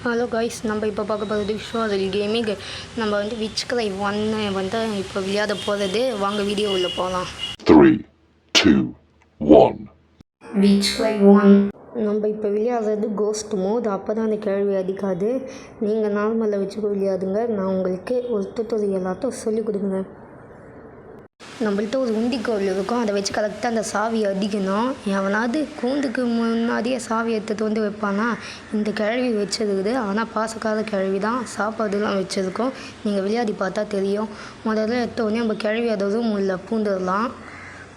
Hello guys, நம்ம இப்போ பார்க்க போகிறது விஷுவல் கேமிங். நம்ம வந்து விச் கிரை 1 வந்து இப்போ விளையாட போகிறது. வாங்க வீடியோ உள்ள போகலாம். 3, 2, 1. விச் கிரை 1 நம்ம இப்போ விளையாடுறது கோஸ்ட் மோட். அப்போ தான் அந்த கேள்வி அடிக்காது. நீங்கள் நார்மலில் வச்சு விளையாடுங்க. நான் உங்களுக்கு ஒரு டுட்டோரியலாட்டம் சொல்லிக் கொடுங்க. நம்மள்ட்ட ஒரு உண்டிக்கோல் இருக்கும். அதை வச்சு கரெக்டாக அந்த சாவியை அடிக்கணும். எவனாவது கூண்டுக்கு முன்னாடியே சாவி எடுத்துகிட்டு வந்து வைப்பானா? இந்த கிழவி வச்சிருக்குது. ஆனால் பாசக்கார கிழவி தான். சாப்பாடுலாம் வச்சுருக்கோம். நீங்கள் விளையாடி பார்த்தா தெரியும். முதல்ல எடுத்தோடனே நம்ம கிழவி அதை ரூம் உள்ள பூந்துடலாம்.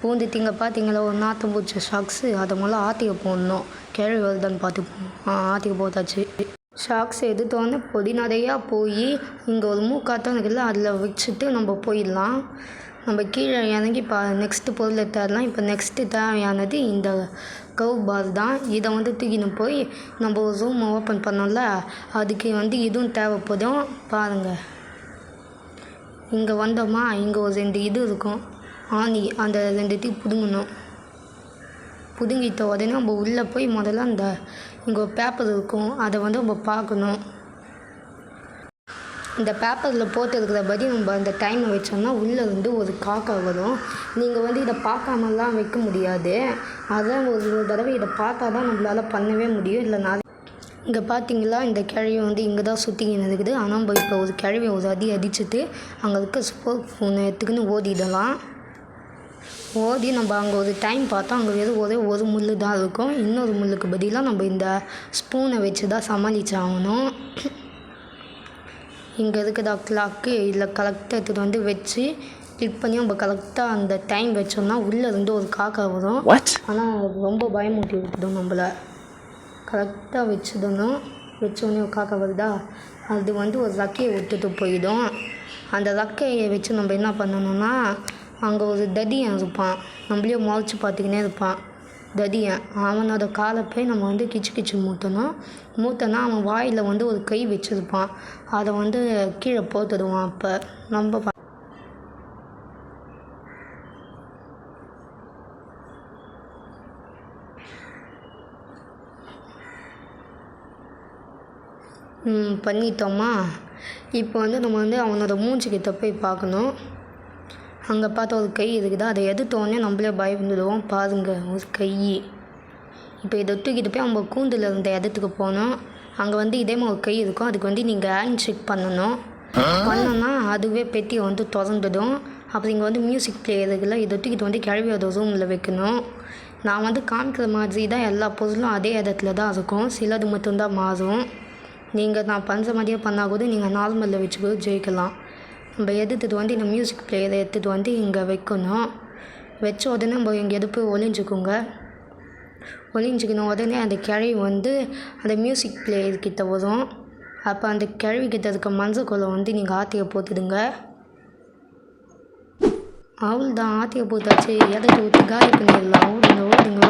பூந்துட்டிங்க பார்த்தீங்களா, ஒரு நாற்றம் பூச்ச ஷாக்ஸு. அதை முதல்ல ஆற்றிக்க போடணும். கிழவி வருதான்னு பார்த்துப்போம். ஆற்றிக்க போட்டாச்சு. ஷாக்ஸ் எடுத்தோடனே பொடி நிறையா போய் இங்கே ஒரு மூக்காட்டம் இருக்குல்ல, அதில் வச்சுட்டு நம்ம போயிடலாம். நம்ம கீழே இறங்கி நெக்ஸ்ட்டு பொருளை தேடலாம். இப்போ நெக்ஸ்ட்டு தேவையானது இந்த கவ் பார் தான். இதை வந்து தூக்கின்னு போய் நம்ம ஒரு ரூம் ஓப்பன் பண்ணோம்ல, அதுக்கு வந்து இதுவும் தேவைப்படும். பாருங்கள், இங்கே வந்தோமா, இங்கே ஒரு 2 இது இருக்கும். ஆணி, அந்த 2த்தையும் பிடுங்கணும். பிடுங்கிட்ட உடனே நம்ம உள்ளே போய் முதல்ல இங்கே ஒரு பேப்பர் இருக்கும். அதை வந்து நம்ம பார்க்கணும். இந்த பேப்பரில் போட்டிருக்கிறபடி நம்ம அந்த டைமை வச்சோம்னா உள்ளே வந்து ஒரு காக்கா வரும். நீங்கள் வந்து இதை பார்க்காமலாம் வைக்க முடியாது. அதான் ஒரு தடவை இதை பார்த்தா தான் நம்மளால் பண்ணவே முடியும். இல்லை நான் இங்கே பார்த்தீங்களா, இந்த கிழவி வந்து இங்கே தான் சுற்றிக்கின்னு இருக்குது. ஆனால் நம்ம இப்போ ஒரு கிழவி ஒரு அடிச்சுட்டு அங்கே இருக்க ஸ்போர்ட் ஃபோனை எடுத்துக்கின்னு ஓடிடலாம். ஓடி நம்ம அங்கே ஒரு டைம் பார்த்தோம். அங்கே வெறும் ஒரு முள் தான் இருக்கும். இன்னொரு முள்ளுக்கு பதிலாக நம்ம இந்த ஸ்பூனை வச்சு தான் சமாளிச்சாகணும். இங்கே இருக்குதா கிளாக்கு, இல்லை கரெக்டாக எடுத்துகிட்டு வந்து வச்சு கிளிக் பண்ணி நம்ம கரெக்டாக அந்த டைம் வச்சோம்னா உள்ளே இருந்து ஒரு காக்கா வரும். ஆனால் ரொம்ப பயமூட்டி விட்டுடும் நம்மளை. கரெக்டாக வச்சுடணும். வச்சோடனே ஒரு காக்கா வருதா, அது வந்து ஒரு ரக்கையை விட்டுட்டு போயிடும். அந்த ரக்கையை வச்சு நம்ம என்ன பண்ணணும்னா, அங்கே ஒரு தடியன் இருப்பான். நம்மளையும் முளைச்சி பார்த்துக்கினே இருப்பான் தடியன். அவனோட காலை போய் நம்ம வந்து கிச்சு மூட்டணும். மூட்டனா அவன் வாயில் வந்து ஒரு கை வச்சுருப்பான். அதை வந்து கீழே போட்டுடுவான். அப்போ நம்ம பண்ணிட்டோமா. இப்போ வந்து நம்ம வந்து அவனோட மூஞ்சிக்கிட்ட போய் பார்க்கணும். அங்கே பார்த்தா ஒரு கை இருக்குதா, அதை எடுத்தோடனே நம்மளே பயந்துடுவோம். பாருங்கள், ஒரு கை. இப்போ இதை தூக்கிட்டு போய் அவங்க கூண்டில் இருந்த இடத்துக்கு போகணும். அங்கே வந்து இதே மாதிரி ஒரு கை இருக்கும். அதுக்கு வந்து நீங்கள் ஹேண்ட் செக் பண்ணணும். பண்ணோன்னா அதுவே பெட்டியை வந்து திறந்துடும். அப்புறம் இங்கே வந்து மியூசிக் பிளேயர் இருக்குல்ல, இதை தூக்கிட்டு வந்து கிழவியோட ரூமில் வைக்கணும். நான் வந்து காமிக்கிற மாதிரி தான் எல்லா பொருளும் அதே இடத்துல தான் இருக்கும். சிலது மட்டும்தான் மாறும். நான் பண்ணுற மாதிரியே பண்ணால் கூட நீங்கள் நார்மலில் வச்சு கூட ஜெயிக்கலாம். நம்ம எடுத்துகிட்டு வந்து இந்த மியூசிக் பிளேயரை எடுத்துகிட்டு வந்து இங்கே வைக்கணும். வச்ச உடனே நம்ம இங்கே போய் ஒளிஞ்சிக்கணும். உடனே அந்த கிழவி வந்து அந்த மியூசிக் பிளேயர்கிட்ட வரும். அப்போ அந்த கிழவிக்கிட்ட இருக்க மஞ்சள் வந்து நீங்கள் ஆற்றியை போட்டுடுங்க. அவள் தான் ஆற்றியை போட்டாச்சு. இடத்த ஊற்றி காலி பண்ணிடலாம். ஓடுங்க.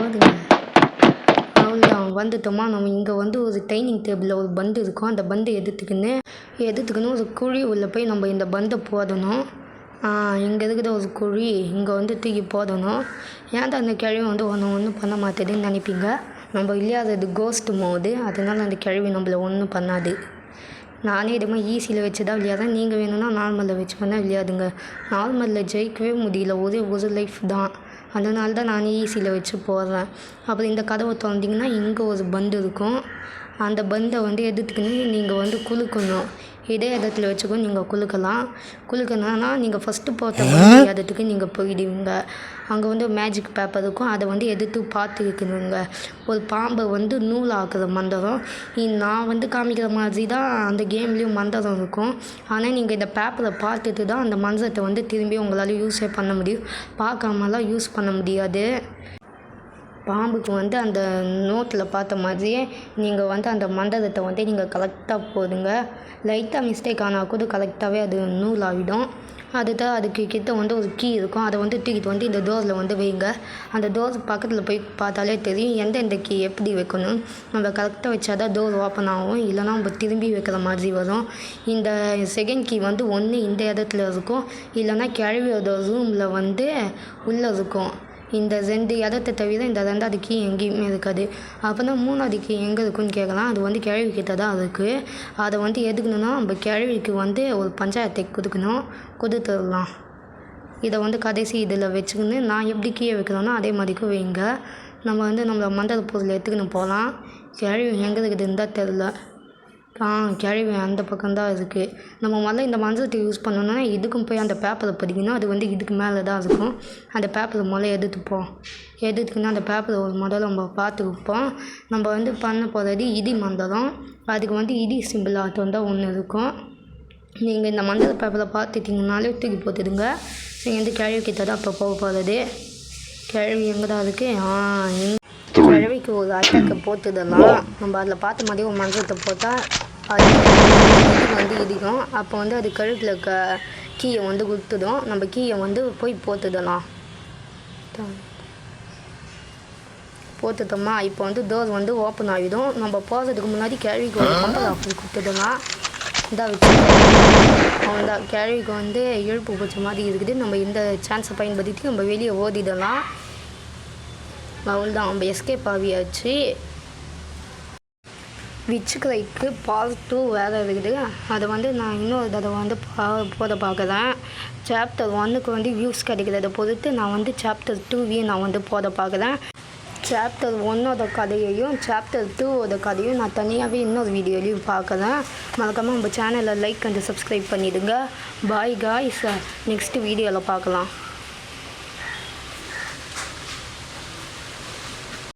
அவள் தான் வந்துட்டோமா. நம்ம இங்கே வந்து ஒரு டைனிங் டேபிளில் ஒரு பந்து இருக்கும். அந்த பந்தை எடுத்துக்கணும் ஒரு குழி உள்ளே போய் நம்ம இந்த பந்தை போடணும். இங்கே இருக்கிற ஒரு குழி இங்கே வந்து தூக்கி போடணும். ஏன்டா அந்த கிழவி வந்து ஒன்றும் பண்ண மாட்டேதுன்னு நினைப்பீங்க. நம்ம விளையாடுறது கோஸ்ட் மோடு, அதனால் அந்த கிழவி நம்மளை ஒன்றும் பண்ணாது. நானே இது மாதிரி ஈஸியில் வச்சு தான் விளையாடுறேன். நீங்கள் வேணும்னா நார்மலில் வச்சு பண்ணால் விளையாடுங்க. நார்மலில் ஜெயிக்கவே முடியல. ஒரு லைஃப் தான். அதனால தான் நான் ஈஸியில் வச்சு போடுறேன். அப்புறம் இந்த கதவை திறந்தீங்கன்னா இங்கே ஒரு பந்து இருக்கும். அந்த பந்தை வந்து எடுத்துக்கின்னு நீங்கள் வந்து குலுக்கணும். இதே இடத்துல வச்சுக்கோ நீங்கள் குலுக்கணும்னா நீங்கள் ஃபஸ்ட்டு போட்ட பந்து இடத்துக்கு நீங்கள் போயிடுவீங்க. அங்கே வந்து மேஜிக் பேப்பர் இருக்கும். அதை வந்து எடுத்து பார்த்துக்கணுங்க. ஒரு பாம்பை வந்து நூல் ஆக்குற மந்திரம். நான் வந்து காமிக்கிற மாதிரி தான் அந்த கேம்லேயும் மந்திரம் இருக்கும். ஆனால் நீங்கள் இந்த பேப்பரை பார்த்துட்டு தான் அந்த மந்திரத்தை வந்து திரும்பி உங்களால் யூஸே பண்ண முடியும். பார்க்காமலாம் யூஸ் பண்ண முடியாது. பாம்புக்கு வந்து அந்த நோட்டில் பார்த்த மாதிரியே நீங்கள் வந்து அந்த மந்திரத்தை வந்து நீங்கள் கரெக்டாக போடுங்க. லைட்டாக மிஸ்டேக் ஆனால் கூட கரெக்டாகவே அது நூல் ஆகிடும். அதுக்கு கிட்ட வந்து ஒரு கீ இருக்கும். அதை வந்து தூக்கிட்டு வந்து இந்த டோரில் வந்து வைங்க. அந்த டோர் பக்கத்தில் போய் பார்த்தாலே தெரியும் எந்த கீ எப்படி வைக்கணும். நம்ம கரெக்டாக வச்சா தான் டோர் ஓப்பன் ஆகும். இல்லைனா நம்ம திரும்பி வைக்கிற மாதிரி வரும். இந்த செகண்ட் கீ வந்து ஒன்று இந்த இடத்துல இருக்கும். இல்லைனா கிழவியோட ரூமில் வந்து உள்ளே இருக்கும். இந்த 2 இடத்த தவிர இந்த 2வது கீ எங்கேயுமே இருக்காது. அப்போனா 3வது கீ எங்கே இருக்குன்னு கேட்கலாம். அது வந்து கிழவி கிட்ட தான் இருக்குது. அதை வந்து எடுக்கணுன்னா நம்ம கிழவிக்கு வந்து ஒரு பஞ்சாயத்தை கொடுக்கணும், கொடுத்துடலாம். இதை வந்து கடைசி இதில் வச்சுக்கின்னு நான் எப்படி கீயை வைக்கிறோன்னா அதே மாதிரிக்கும் வைங்க. நம்ம வந்து நம்மளோட மந்திர பொருள் எடுத்துக்கின்னு போகலாம். கிழவி எங்கே இருக்குதுன்னு தான் தெரில. கிழவி அந்த பக்கம்தான் இருக்குது. நம்ம முதல்ல இந்த மந்திரத்தை யூஸ் பண்ணணுன்னா இதுக்கும் போய் அந்த பேப்பரை படிக்கணும். அது வந்து இதுக்கு மேலே தான் இருக்கும். அந்த பேப்பரை முதல்ல எடுத்துக்கின்னு அந்த பேப்பரை ஒரு முதல்ல நம்ம பார்த்துருப்போம். நம்ம வந்து பண்ண போகிறது இடி மந்திரம். அதுக்கு வந்து இடி சிம்பிள் ஆட்டம் தான் ஒன்று இருக்கும். நீங்கள் இந்த மந்திர பேப்பரை பார்த்துட்டிங்கனாலே தூக்கி போட்டுடுங்க. நீங்கள் வந்து கிழவி கிட்ட தான் இப்போ போக போகிறது. கிழவி எங்கே தான் இருக்குது? கிழவிக்கு ஒரு அட்டாக்கை போட்டுடலாம். நம்ம அதில் பார்த்த மாதிரி ஒரு மந்திரத்தை போட்டால் அது வந்து இடிக்கும். அப்போ வந்து அது கழுத்தில் கீயை வந்து கொடுத்துடும். நம்ம கீயை வந்து போய் போட்டுடலாம். போட்டுட்டோமா இப்போ வந்து டோர் வந்து ஓப்பன் ஆகிடும். நம்ம போகிறதுக்கு முன்னாடி கிழவிக்கு ஒரு கம்பல் ஆஃபர் கொடுத்துடலாம். இதாக வச்சு அவன்தான் கிழவிக்கு வந்து இழுப்பு பூச்ச மாதிரி இருக்குது. நம்ம இந்த சான்ஸை பயன்படுத்தி நம்ம வெளியே ஓடிடலாம். அவ்வளோதான், நம்ம எஸ்கேப் ஆகியாச்சு. விச் கிரைக்கு பார்ட் 2 வேறு இருக்குது. அதை வந்து நான் இன்னொரு தடவை வந்து போட பார்க்குறேன். சாப்டர் 1க்கு வந்து வியூஸ் கிடைக்கிறத பொறுத்து நான் வந்து சாப்டர் 2வையும் நான் வந்து போட பார்க்குறேன். சாப்டர் 1ஓட கதையையும் சாப்டர் 2ஓட கதையும் நான் தனியாகவே இன்னொரு வீடியோலையும் பார்க்குறேன். மறக்காமல் நம்ம சேனலை லைக் அண்ட் சப்ஸ்கிரைப் பண்ணிவிடுங்க. பாய் காய்ஸ், நெக்ஸ்ட் வீடியோவில் பார்க்கலாம்.